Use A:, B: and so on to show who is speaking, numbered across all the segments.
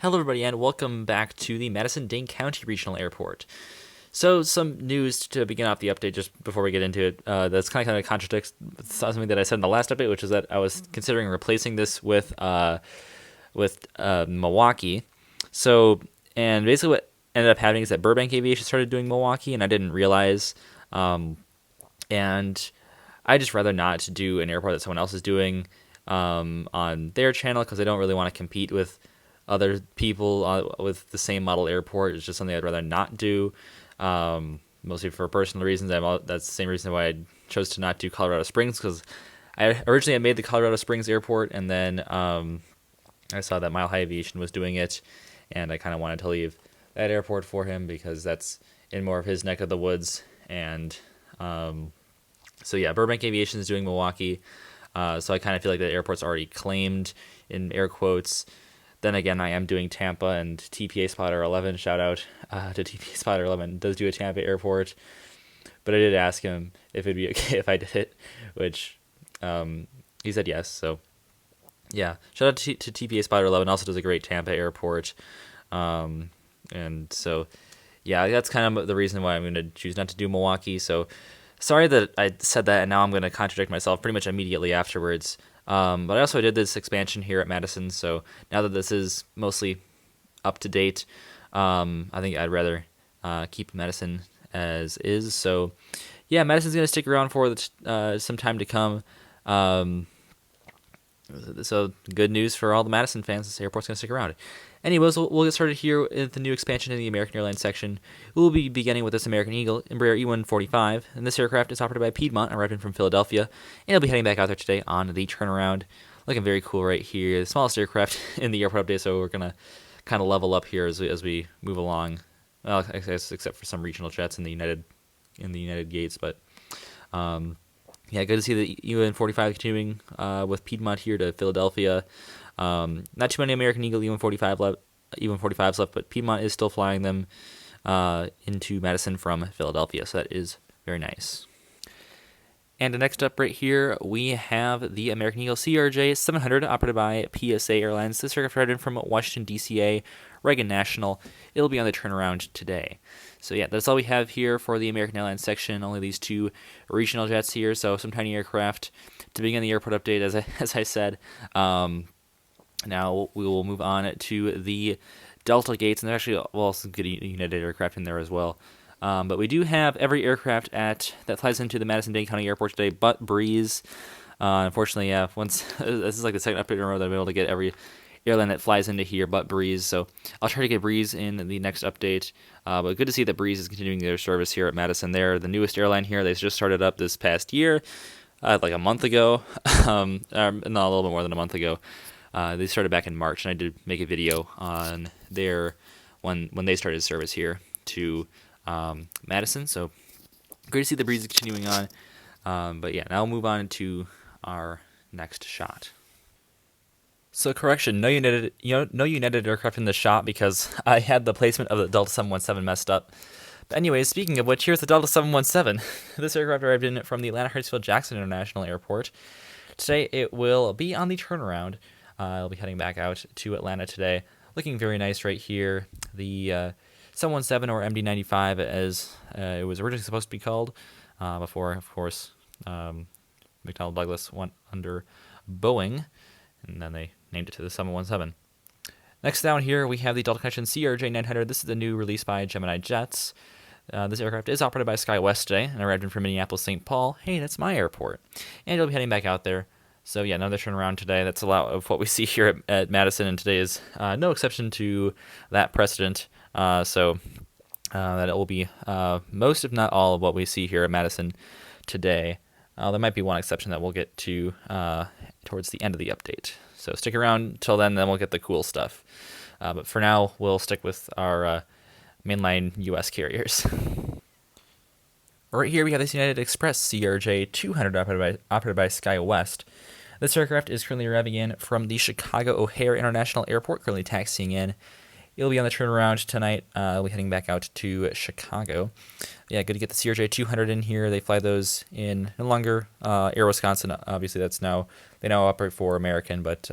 A: Hello, everybody, and welcome back to the Madison Dane County Regional Airport. So, some news to begin off the update just before we get into it. That's kind of contradicts something that I said in the last update, which is that I was considering replacing this with Milwaukee. So, and basically what ended up happening is that Burbank Aviation started doing Milwaukee, and I didn't realize. And I just rather not do an airport that someone else is doing on their channel because I don't really want to compete with other people with the same model airport. It's just something I'd rather not do, mostly for personal reasons. That's the same reason why I chose to not do Colorado Springs, because I originally had made the Colorado Springs airport, and then I saw that Mile High Aviation was doing it, and I kind of wanted to leave that airport for him because that's in more of his neck of the woods. And so yeah, Burbank Aviation is doing Milwaukee, so I kind of feel like the airport's already claimed in air quotes. Then again, I am doing Tampa, and TPA Spotter 11, shout out to TPA Spotter 11, does do a Tampa airport. But I did ask him if it'd be okay if I did it, which he said yes. So yeah, shout out to TPA Spotter 11, also does a great Tampa airport. And so yeah, that's kind of the reason why I'm going to choose not to do Milwaukee. So sorry that I said that, and now I'm going to contradict myself pretty much immediately afterwards. But I also did this expansion here at Madison, so now that this is mostly up to date, I think I'd rather keep Madison as is. So yeah, Madison's going to stick around for some time to come. So good news for all the Madison fans. This airport's going to stick around. Anyways, we'll get started here with the new expansion in the American Airlines section. We'll be beginning with this American Eagle Embraer E145, and this aircraft is operated by Piedmont, arriving from Philadelphia, and it'll be heading back out there today on the turnaround. Looking very cool right here. The smallest aircraft in the airport update, so we're going to kind of level up here as we move along. Well, I guess except for some regional jets in the United Gates, but yeah, good to see the E145 continuing with Piedmont here to Philadelphia. Not too many American Eagle E145s left, but Piedmont is still flying them into Madison from Philadelphia, so that is very nice. And next up right here, we have the American Eagle CRJ 700, operated by PSA Airlines. This aircraft arrived from Washington, DCA, Reagan National. It'll be on the turnaround today. So yeah, that's all we have here for the American Airlines section. Only these two regional jets here, so some tiny aircraft to begin the airport update, as I said. Now we will move on to the Delta gates, and there's actually some good United aircraft in there as well. But we do have every aircraft that flies into the Madison-Dane County Airport today, but Breeze. Unfortunately, yeah, once this is like the second update in a row that I'm able to get every airline that flies into here, but Breeze. So I'll try to get Breeze in the next update. But good to see that Breeze is continuing their service here at Madison. They're the newest airline here. They just started up this past year, like a month ago, no, a little bit more than a month ago. They started back in March, and I did make a video on their when they started service here to Madison. So great to see the Breeze continuing on. But yeah, now we'll move on to our next shot. So correction, no United aircraft in the shot because I had the placement of the Delta 717 messed up. But anyways, speaking of which, here's the Delta 717. This aircraft arrived in from the Atlanta Hartsfield Jackson International Airport. Today it will be on the turnaround. It'll be heading back out to Atlanta today. Looking very nice right here. The 717 or MD-95 as it was originally supposed to be called before, of course, McDonnell Douglas went under Boeing, and then they named it to the 717. Next down here, we have the Delta Connection CRJ 900. This is the new release by Gemini Jets. This aircraft is operated by SkyWest today and arrived in from Minneapolis, St. Paul. Hey, that's my airport. And it'll be heading back out there. So yeah, another turnaround today. That's a lot of what we see here at Madison, and today is no exception to that precedent. So that it will be most, if not all, of what we see here at Madison today. There might be one exception that we'll get to towards the end of the update. So stick around till then we'll get the cool stuff. But for now, we'll stick with our mainline U.S. carriers. Right here, we have this United Express CRJ 200 operated by SkyWest. This aircraft is currently arriving in from the Chicago O'Hare International Airport, currently taxiing in. It'll be on the turnaround tonight. We'll be heading back out to Chicago. Yeah, good to get the CRJ 200 in here. They fly those in no longer Air Wisconsin. Obviously, they now operate for American, but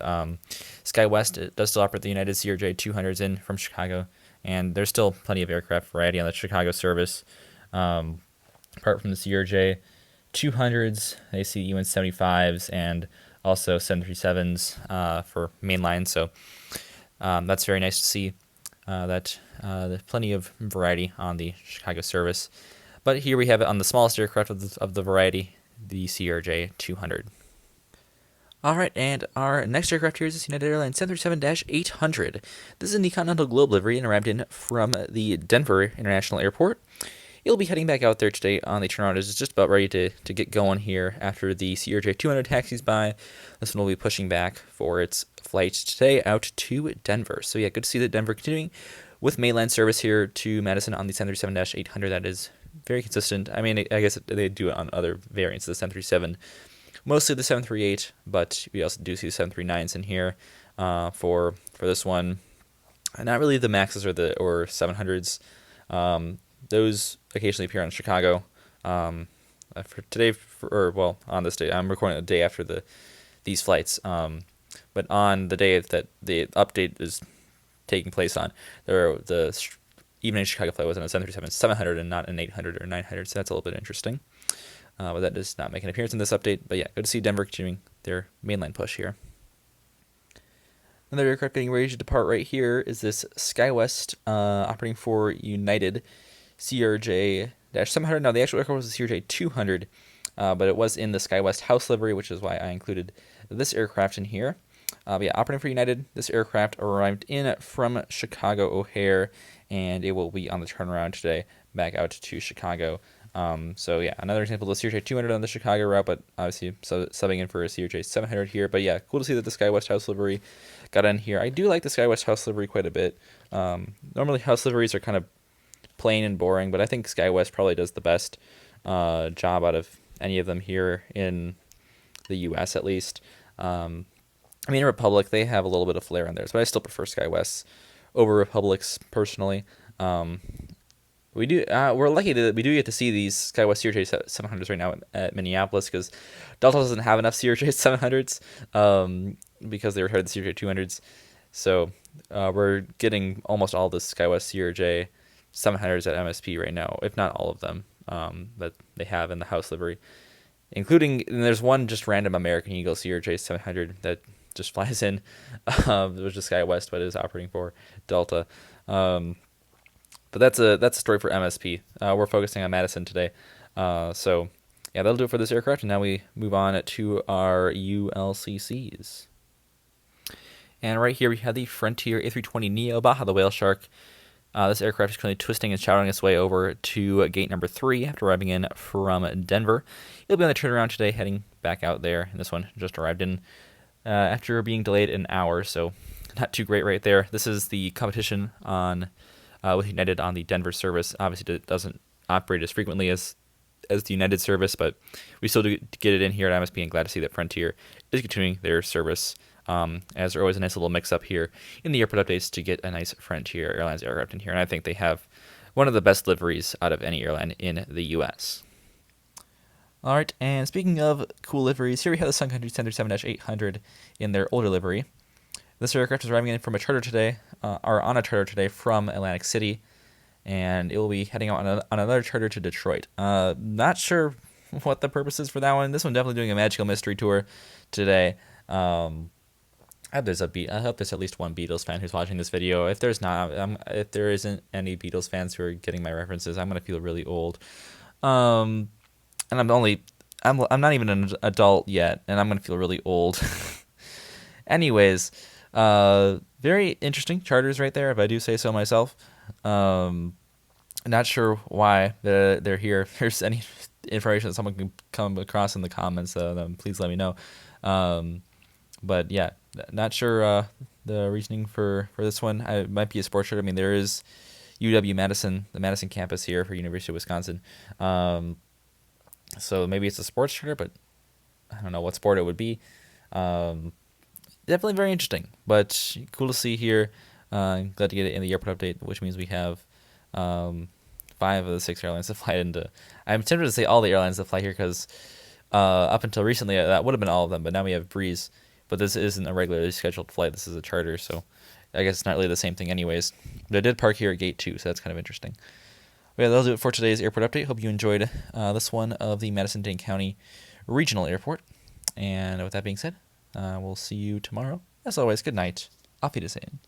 A: SkyWest does still operate the United CRJ 200s in from Chicago, and there's still plenty of aircraft variety on the Chicago service. Apart from the CRJ 200s, they see UN 75s and also 737s for mainline. So that's very nice to see. There's plenty of variety on the Chicago service. But here we have it on the smallest aircraft of the variety, the CRJ 200. All right, and our next aircraft here is this United Airlines 737-800. This is in the Continental Globe livery and arrived in from the Denver International Airport. It'll be heading back out there today on the turnaround. It's just about ready to get going here after the CRJ 200 taxis by. This one will be pushing back for its flight today out to Denver. So yeah, good to see that Denver continuing with mainline service here to Madison on the 737-800. That is very consistent. I mean, I guess they do it on other variants of the 737. Mostly the 738, but we also do see the 739s in here for this one. Not really the Maxes or 700s. Those occasionally appear on Chicago. For today, on this day, I'm recording the day after these flights. But on the day that the update is taking place on, the evening Chicago flight was on a 737-700 and not an 800 or 900, so that's a little bit interesting. But that does not make an appearance in this update. But yeah, good to see Denver continuing their mainline push here. Another aircraft getting ready to depart right here is this SkyWest operating for United CRJ-700. Now, the actual aircraft was the CRJ 200, but it was in the SkyWest house livery, which is why I included this aircraft in here. But yeah, operating for United, this aircraft arrived in from Chicago O'Hare, and it will be on the turnaround today back out to Chicago. So yeah, another example of the CRJ 200 on the Chicago route, but obviously subbing in for a CRJ 700 here. But yeah, cool to see that the SkyWest house livery got in here. I do like the SkyWest house livery quite a bit. Normally house liveries are kind of plain and boring, but I think SkyWest probably does the best job out of any of them here in the U.S. at least. I mean, Republic, they have a little bit of flair on theirs, but I still prefer SkyWest over Republics personally. We're lucky that we do get to see these SkyWest CRJ 700s right now at Minneapolis, because Delta doesn't have enough CRJ 700s because they retired the CRJ 200s. So we're getting almost all the SkyWest CRJ 700s at MSP right now, if not all of them that they have in the house livery, including, and there's one just random American Eagle CRJ 700 that just flies in, which is SkyWest, but is operating for Delta. But that's a story for MSP. We're focusing on Madison today. So yeah, that'll do it for this aircraft. And now we move on to our ULCCs. And right here we have the Frontier A320neo Baja the Whale Shark. This aircraft is currently twisting and showering its way over to gate number 3 after arriving in from Denver. It'll be on the turnaround today, heading back out there. And this one just arrived in after being delayed an hour, so not too great right there. This is the competition on with United on the Denver service. Obviously, it doesn't operate as frequently as the United service, but we still do get it in here at MSP, and glad to see that Frontier is continuing their service. As there always a nice little mix-up here in the airport updates to get a nice Frontier Airlines aircraft in here, and I think they have one of the best liveries out of any airline in the U.S. All right, and speaking of cool liveries, here we have the Sun Country 737-800 in their older livery. This aircraft is arriving in from a charter today, or on a charter today from Atlantic City, and it will be heading out on another charter to Detroit. Not sure what the purpose is for that one. This one definitely doing a magical mystery tour today. I hope there's at least one Beatles fan who's watching this video. If there's not, if there isn't any Beatles fans who are getting my references, I'm gonna feel really old. And I'm not even an adult yet, and I'm gonna feel really old. Anyways, very interesting charters right there, if I do say so myself. Not sure why they're here. If there's any information that someone can come across in the comments, then please let me know. But yeah, not sure the reasoning for this one. It might be a sports charter. I mean, there is UW Madison, the Madison campus here for University of Wisconsin. So maybe it's a sports charter, but I don't know what sport it would be. Definitely very interesting, but cool to see here. Glad to get it in the airport update, which means we have 5 of the 6 airlines that fly into. I'm tempted to say all the airlines that fly here because up until recently that would have been all of them, but now we have Breeze. But this isn't a regularly scheduled flight. This is a charter, so I guess it's not really the same thing anyways. But I did park here at gate 2, so that's kind of interesting. But yeah, that'll do it for today's airport update. Hope you enjoyed this one of the Madison-Dane County Regional Airport. And with that being said, we'll see you tomorrow. As always, good night. Auf Wiedersehen.